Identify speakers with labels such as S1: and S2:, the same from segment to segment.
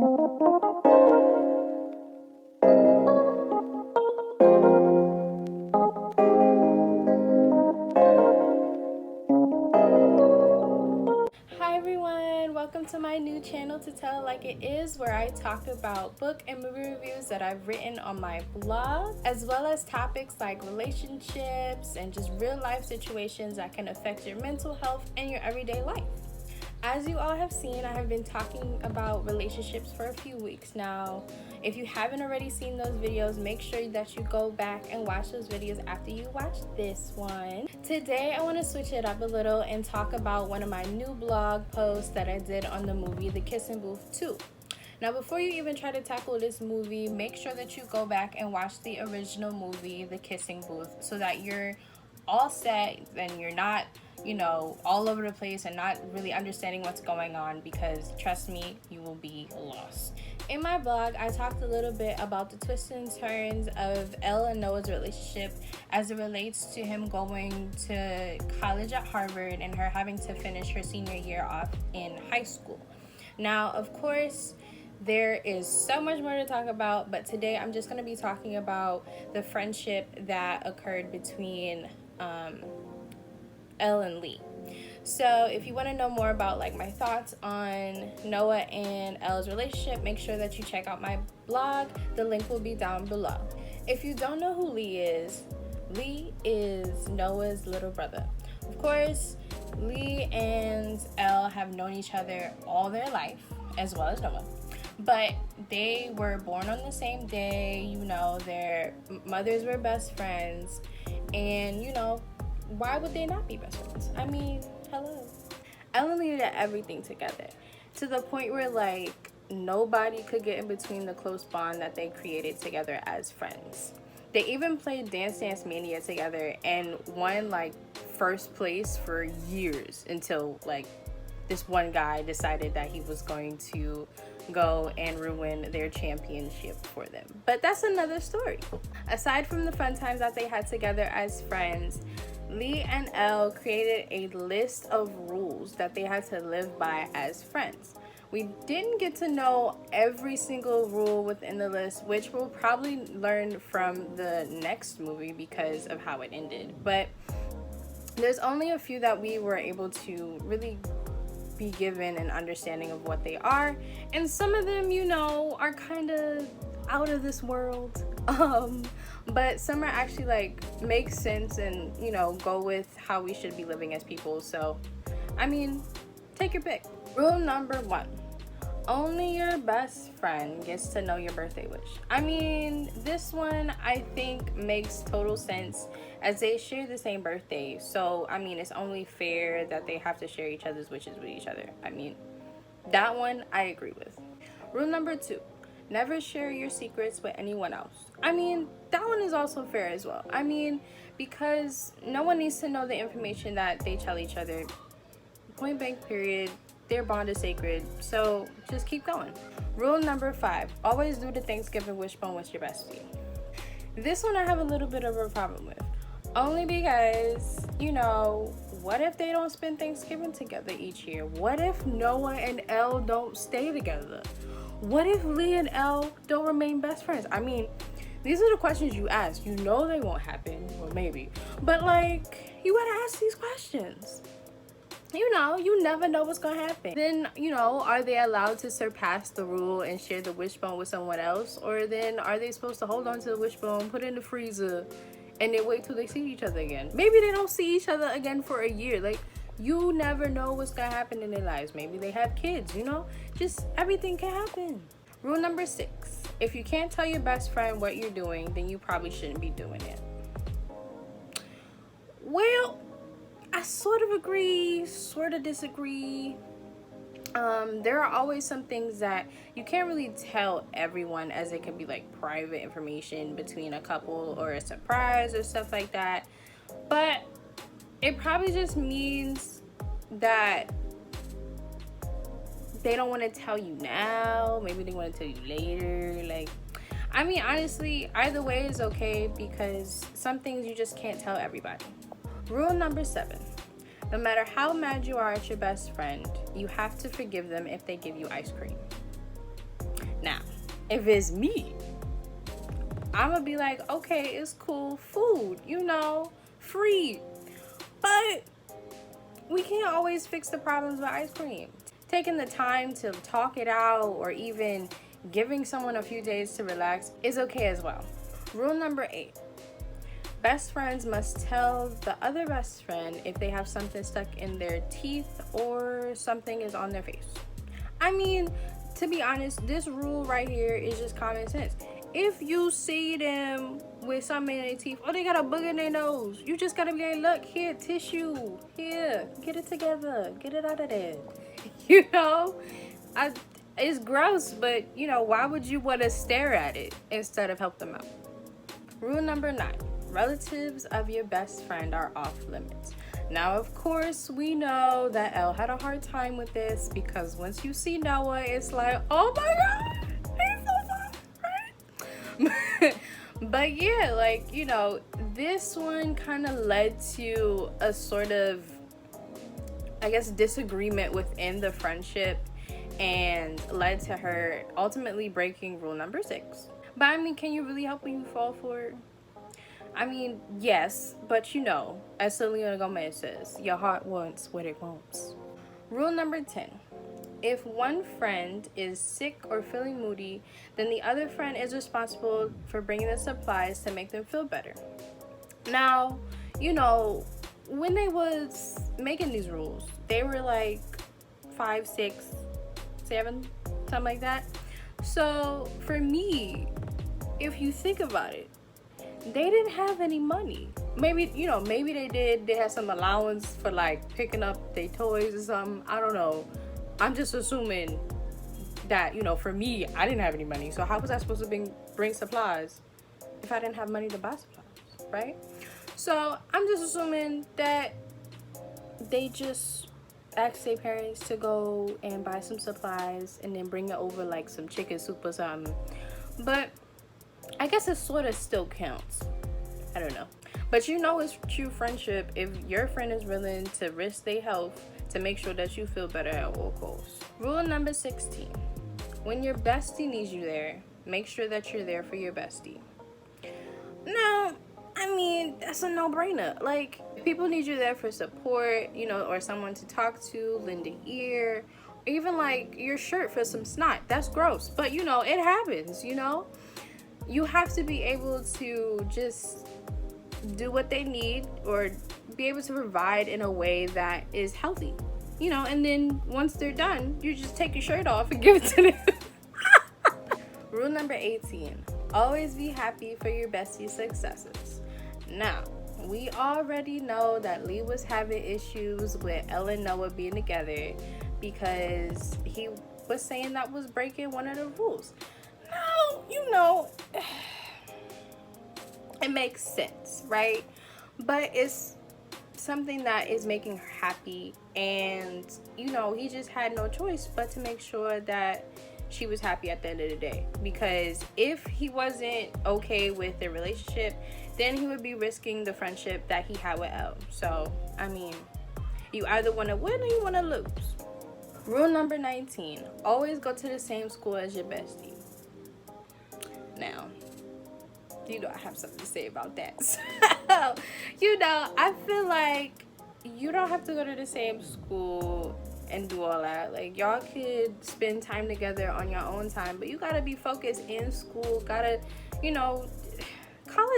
S1: Hi everyone, welcome to my new channel To Tell It Like It Is, where I talk about book and movie reviews that I've written on my blog, as well as topics like relationships and just real life situations that can affect your mental health and your everyday life. As you all have seen, I have been talking about relationships for a few weeks now. If you haven't already seen those videos, make sure that you go back and watch those videos after you watch this one. Today, I want to switch it up a little and talk about one of my new blog posts that I did on the movie The Kissing Booth 2. Now, before you even try to tackle this movie, make sure that you go back and watch the original movie, The Kissing Booth, so that you're all set and you're not, all over the place and not really understanding what's going on, because trust me, you will be lost. In my blog, I talked a little bit about the twists and turns of Elle and Noah's relationship as it relates to him going to college at Harvard and her having to finish her senior year off in high school. Now, of course, there is so much more to talk about, but today I'm just going to be talking about the friendship that occurred between Elle and Lee. So if you want to know more about my thoughts on Noah and Elle's relationship, make sure that you check out my blog. The link will be down below. If you don't know who Lee is Noah's little brother. Of course, Lee and Elle have known each other all their life, as well as Noah. But they were born on the same day, their mothers were best friends, and why would they not be best friends? I mean, hello. Elle and Lee did everything together, to the point where nobody could get in between the close bond that they created together as friends. They even played Dance Dance Mania together and won first place for years, until this one guy decided that he was going to go and ruin their championship for them. But that's another story. Aside from the fun times that they had together as friends, Lee and Elle created a list of rules that they had to live by as friends. We didn't get to know every single rule within the list, which we'll probably learn from the next movie because of how it ended. But there's only a few that we were able to really be given an understanding of what they are, and some of them are kind of out of this world, but some are actually make sense and go with how we should be living as people. So I mean, take your pick. Rule number 1: only your best friend gets to know your birthday wish. I mean, this one I think makes total sense, as they share the same birthday. So, I mean, it's only fair that they have to share each other's wishes with each other. I mean, that one I agree with. Rule number 2: never share your secrets with anyone else. I mean, that one is also fair as well. I mean, because no one needs to know the information that they tell each other. Point blank period. Their bond is sacred, so just keep going. Rule number 5: always do the Thanksgiving wishbone with your bestie. This one I have a little bit of a problem with, only because, what if they don't spend Thanksgiving together each year? What if Noah and Elle don't stay together? What if Lee and Elle don't remain best friends? I mean, these are the questions you ask. They won't happen, or maybe, but you gotta ask these questions. You never know what's gonna happen. Then, are they allowed to surpass the rule and share the wishbone with someone else? Or then are they supposed to hold on to the wishbone, put it in the freezer, and then wait till they see each other again? Maybe they don't see each other again for a year. You never know what's gonna happen in their lives. Maybe they have kids, just everything can happen. Rule number 6: if you can't tell your best friend what you're doing, then you probably shouldn't be doing it. Well, I sort of agree, sort of disagree. There are always some things that you can't really tell everyone, as it could be private information between a couple or a surprise or stuff like that. But it probably just means that they don't want to tell you now. Maybe they want to tell you later. I mean, honestly, either way is okay, because some things you just can't tell everybody. Rule number 7: no matter how mad you are at your best friend, you have to forgive them if they give you ice cream. Now, if it's me, I'm gonna be like, okay, it's cool, food, free. But we can't always fix the problems with ice cream. Taking the time to talk it out or even giving someone a few days to relax is okay as well. Rule number 8. Best friends must tell the other best friend if they have something stuck in their teeth or something is on their face. I mean, to be honest, this rule right here is just common sense. If you see them with something in their teeth or they got a booger in their nose, you just gotta be like, look, here, tissue, here, get it together, get it out of there. It's gross, but why would you want to stare at it instead of help them out? Rule number 9. Relatives of your best friend are off limits. Now, of course, we know that Elle had a hard time with this because once you see Noah, it's like, oh my God, he's so fun, right? But yeah, this one kind of led to a sort of, I guess, disagreement within the friendship and led to her ultimately breaking rule number 6. But I mean, can you really help when you fall for it? I mean, yes, but as Selena Gomez says, your heart wants what it wants. Rule number 10. If one friend is sick or feeling moody, then the other friend is responsible for bringing the supplies to make them feel better. Now, when they was making these rules, they were like 5, 6, 7, something like that. So for me, if you think about it, they didn't have any money. Maybe they did. They had some allowance for like picking up their toys or something. I don't know. I'm just assuming that, for me, I didn't have any money. So how was I supposed to bring supplies if I didn't have money to buy supplies, right? So I'm just assuming that they just asked their parents to go and buy some supplies and then bring it over like some chicken soup or something. But I guess it sort of still counts. I don't know. But it's true friendship if your friend is willing to risk their health to make sure that you feel better at all costs. Rule number 16. When your bestie needs you there, make sure that you're there for your bestie. Now, I mean, that's a no-brainer. Like, people need you there for support, or someone to talk to, lend an ear, or even like your shirt for some snot. That's gross. But, it happens, You have to be able to just do what they need or be able to provide in a way that is healthy, and then once they're done, you just take your shirt off and give it to them. Rule number 18. Always be happy for your bestie's successes. Now, we already know that Lee was having issues with Elle and Noah being together because he was saying that was breaking one of the rules. Now, it makes sense, right? But it's something that is making her happy, and he just had no choice but to make sure that she was happy at the end of the day, because if he wasn't okay with the relationship, then he would be risking the friendship that he had with Elle. So I mean, you either want to win or you want to lose. Rule number 19. Always go to the same school as your bestie. Now, I have something to say about that. So, I feel like you don't have to go to the same school and do all that. Like, y'all could spend time together on your own time, but you gotta be focused in school. College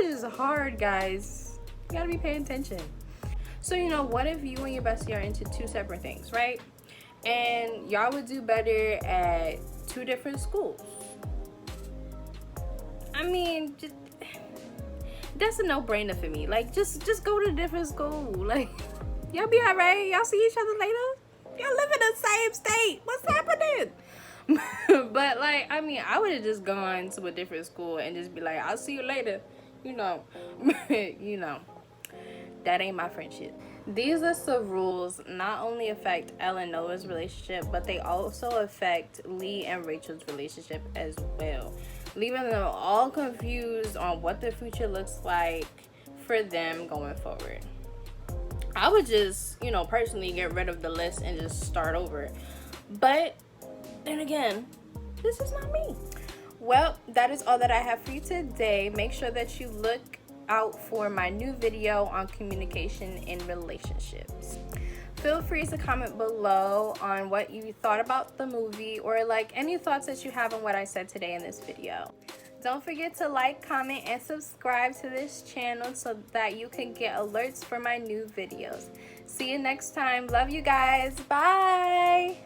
S1: is hard, guys. You gotta be paying attention. So, what if you and your bestie are into 2 separate things, right? And y'all would do better at 2 different schools. I mean, that's a no-brainer for me. Like, just go to a different school. Like, y'all be all right. Y'all see each other later. Y'all live in the same state. What's happening? But, like, I mean, I would have just gone to a different school and just be like, I'll see you later. That ain't my friendship. These list of rules not only affect Elle and Noah's relationship, but they also affect Lee and Rachel's relationship as well, leaving them all confused on what the future looks like for them going forward. I would just, personally get rid of the list and just start over. But then again, This is not me. Well, that is all that I have for you today. Make sure that you look out for my new video on communication in relationships. Feel free to comment below on what you thought about the movie, or like any thoughts that you have on what I said today in this video. Don't forget to like, comment, and subscribe to this channel so that you can get alerts for my new videos. See you next time. Love you guys. Bye.